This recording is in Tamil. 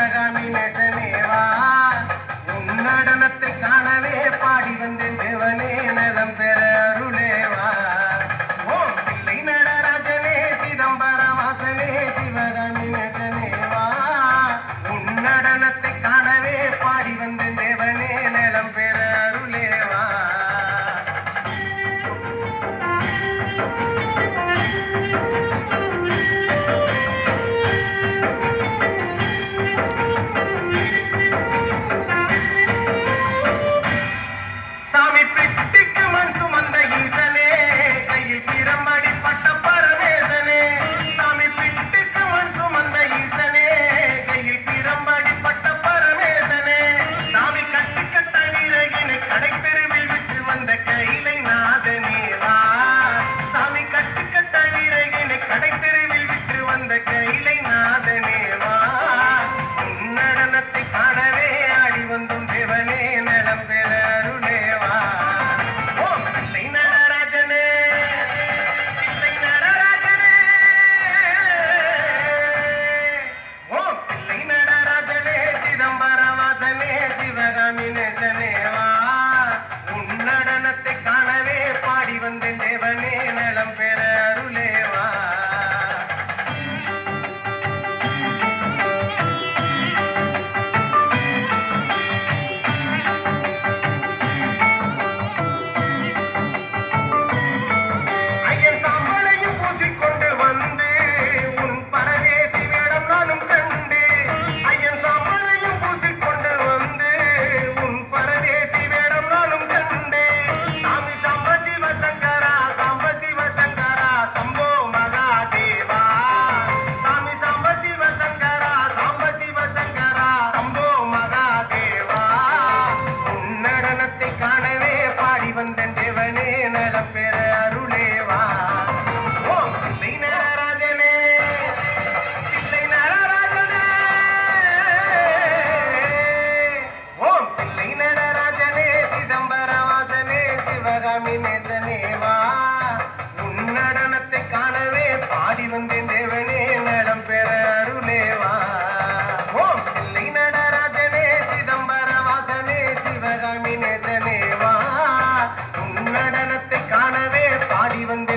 சிவகாமி நேசனேவா உன் நடனத்தை காணவே பாடி வந்தேன் தேவனே நலம் பெற அருளேவா ஓம் பிள்ளை நடராஜனே சிதம்பர வாசனே சிவகாமி நேசனேவா உன் நடனத்தை காணவே பாடி வந்தேன் தேவனே நலம் பெற அருளேவா நடனத்தை காணவே பாடி வந்தேன் தேவனே நலம் பெற அருளேவா ஐயன் சாம்பலையும் பூசிக்கொண்டு வந்து உன் பரதேசி வேடம் நானும் கண்டு ஐயன் சாம்பலையும் பூசிக்கொண்டு வந்து உன் பரதேசி வேடம் நானும் கண்டு சாமி சாம்ப சிவ சங்கரா சம்போ மகாதேவா சாமி சாம்ப சிவ சங்கரா சம்போ மகாதேவா உன் நடனத்தை காணவே பாடி வந்தேன் தேவனே நலம் பெற அருளேவா ஓம் பிள்ளை நடராஜனே ஓம் பிள்ளை நடராஜனே சிதம்பர வாசனே சிவகாமி நேசனேவா உன் நடனத்தை காணவே பாடி வந்தேன் தேவனே நலம் பெற அருளேவா ஓம் பிள்ளை நடராஜனே சிதம்பர வாசனே சிவகாமி நேசனேவா உன் நடனத்தை காணவே பாடி வந்தேன்